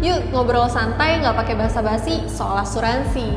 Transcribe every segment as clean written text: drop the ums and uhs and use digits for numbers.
Yuk ngobrol santai nggak pakai basa-basi soal asuransi.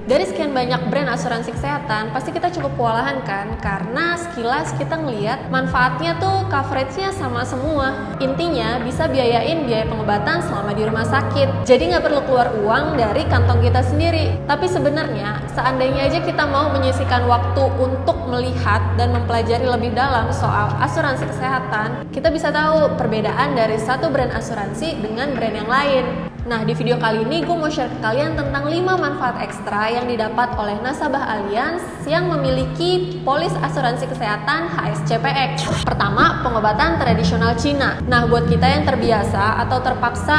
Dari sekian banyak brand asuransi kesehatan, pasti kita cukup kewalahan kan? Karena sekilas kita ngelihat manfaatnya tuh coverage-nya sama semua. Intinya bisa biayain biaya pengobatan selama di rumah sakit. Jadi nggak perlu keluar uang dari kantong kita sendiri. Tapi sebenarnya, seandainya aja kita mau menyisihkan waktu untuk melihat dan mempelajari lebih dalam soal asuransi kesehatan, kita bisa tahu perbedaan dari satu brand asuransi dengan brand yang lain. Nah, di video kali ini gue mau share ke kalian tentang 5 manfaat ekstra yang didapat oleh nasabah Allianz yang memiliki polis asuransi kesehatan HSCPX. Pertama, pengobatan tradisional Cina. Nah, buat kita yang terbiasa atau terpaksa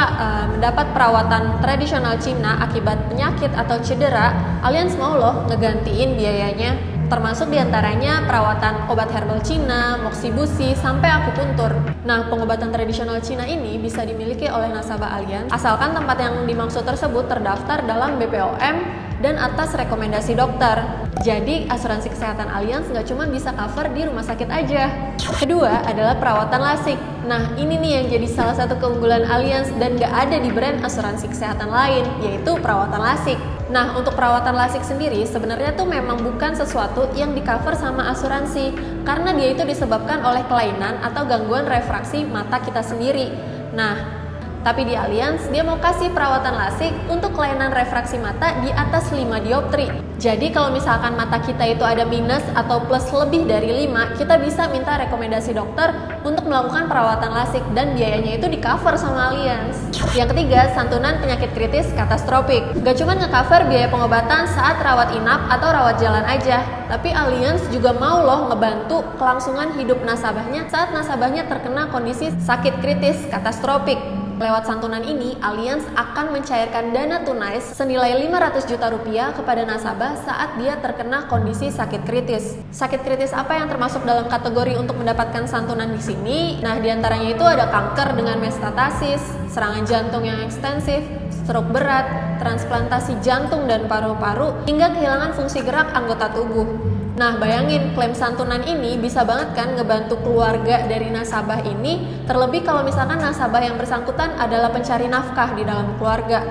mendapat perawatan tradisional Cina akibat penyakit atau cedera, Allianz mau loh ngegantiin biayanya. Termasuk diantaranya perawatan obat herbal Cina, moxibusi, sampai akupuntur. Nah, pengobatan tradisional Cina ini bisa dimiliki oleh nasabah Allianz asalkan tempat yang dimaksud tersebut terdaftar dalam BPOM dan atas rekomendasi dokter. Jadi, asuransi kesehatan Allianz nggak cuma bisa cover di rumah sakit aja. Kedua adalah perawatan lasik. Nah, ini nih yang jadi salah satu keunggulan Allianz dan nggak ada di brand asuransi kesehatan lain, yaitu perawatan lasik. Nah, untuk perawatan lasik sendiri sebenarnya tuh memang bukan sesuatu yang di-cover sama asuransi karena dia itu disebabkan oleh kelainan atau gangguan refraksi mata kita sendiri. Nah, tapi di Allianz dia mau kasih perawatan lasik untuk kelainan refraksi mata di atas 5 dioptri. Jadi kalau misalkan mata kita itu ada minus atau plus lebih dari 5, kita bisa minta rekomendasi dokter untuk melakukan perawatan lasik dan biayanya itu di-cover sama Allianz. Yang ketiga, santunan penyakit kritis katastrofik. Gak cuma nge-cover biaya pengobatan saat rawat inap atau rawat jalan aja, tapi Allianz juga mau loh ngebantu kelangsungan hidup nasabahnya saat nasabahnya terkena kondisi sakit kritis katastrofik. Lewat santunan ini, Allianz akan mencairkan dana tunai senilai 500 juta rupiah kepada nasabah saat dia terkena kondisi sakit kritis. Sakit kritis apa yang termasuk dalam kategori untuk mendapatkan santunan di sini? Nah, diantaranya itu ada kanker dengan metastasis, serangan jantung yang ekstensif, stroke berat, transplantasi jantung dan paru-paru, hingga kehilangan fungsi gerak anggota tubuh. Nah, bayangin klaim santunan ini bisa banget kan ngebantu keluarga dari nasabah ini, terlebih kalau misalkan nasabah yang bersangkutan adalah pencari nafkah di dalam keluarga.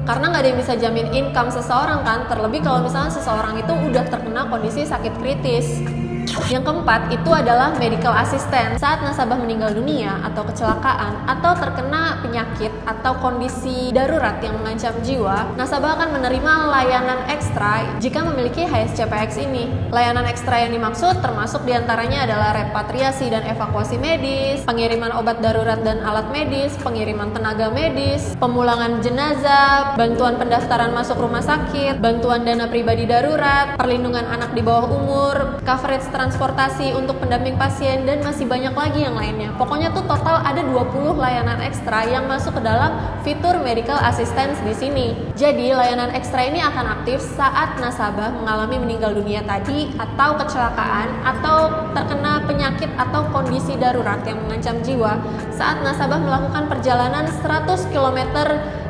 Karena nggak ada yang bisa jamin income seseorang kan, terlebih kalau misalkan seseorang itu udah terkena kondisi sakit kritis. Yang keempat itu adalah medical assistant. Saat nasabah meninggal dunia atau kecelakaan atau terkena penyakit atau kondisi darurat yang mengancam jiwa, nasabah akan menerima layanan ekstra jika memiliki HSCPX ini. Layanan ekstra yang dimaksud termasuk diantaranya adalah repatriasi dan evakuasi medis, pengiriman obat darurat dan alat medis, pengiriman tenaga medis, pemulangan jenazah, bantuan pendaftaran masuk rumah sakit, bantuan dana pribadi darurat, perlindungan anak di bawah umur, coverage transportasi untuk pendamping pasien, dan masih banyak lagi yang lainnya. Pokoknya tuh total ada 20 layanan ekstra yang masuk ke dalam fitur medical assistance di sini. Jadi layanan ekstra ini akan aktif saat nasabah mengalami meninggal dunia tadi, atau kecelakaan, atau terkena penyakit atau kondisi darurat yang mengancam jiwa saat nasabah melakukan perjalanan 100 km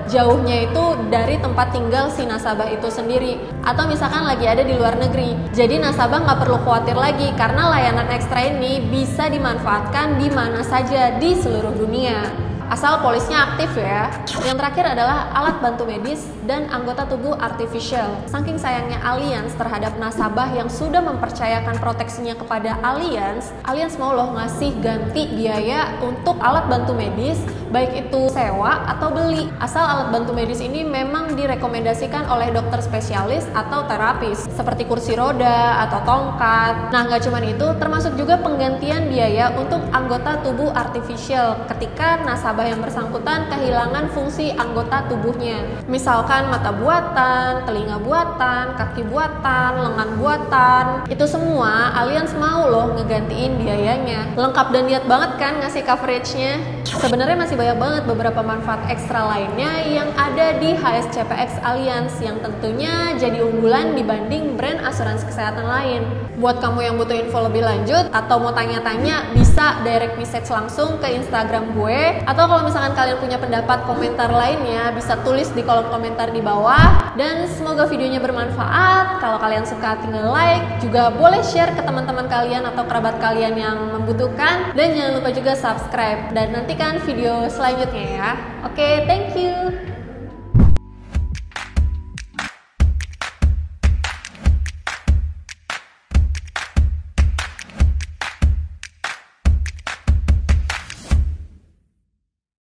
jauhnya itu dari tempat tinggal si nasabah itu sendiri, atau misalkan lagi ada di luar negeri. Jadi nasabah nggak perlu khawatir lagi karena layanan ekstra ini bisa dimanfaatkan di mana saja di seluruh dunia, asal polisnya aktif ya. Yang terakhir adalah alat bantu medis dan anggota tubuh artificial. Saking sayangnya Allianz terhadap nasabah yang sudah mempercayakan proteksinya kepada Allianz mau loh ngasih ganti biaya untuk alat bantu medis, baik itu sewa atau beli, asal alat bantu medis ini memang direkomendasikan oleh dokter spesialis atau terapis seperti kursi roda atau tongkat. Nah, nggak cuma itu, termasuk juga penggantian biaya untuk anggota tubuh artificial ketika nasabah yang bersangkutan kehilangan fungsi anggota tubuhnya. Misalkan mata buatan, telinga buatan, kaki buatan, lengan buatan, itu semua Allianz mau loh ngegantiin biayanya. Lengkap dan niat banget kan ngasih coveragenya. Sebenarnya masih banyak banget beberapa manfaat ekstra lainnya yang ada di HSCPX Allianz yang tentunya jadi unggulan dibanding brand asuransi kesehatan lain. Buat kamu yang butuh info lebih lanjut atau mau tanya-tanya, bisa direct message langsung ke Instagram gue, atau kalau misalkan kalian punya pendapat komentar lainnya bisa tulis di kolom komentar di bawah. Dan semoga semoga videonya bermanfaat. Kalau kalian suka tinggal like, juga boleh share ke teman-teman kalian atau kerabat kalian yang membutuhkan. Dan jangan lupa juga subscribe dan nantikan video selanjutnya ya. Oke, thank you.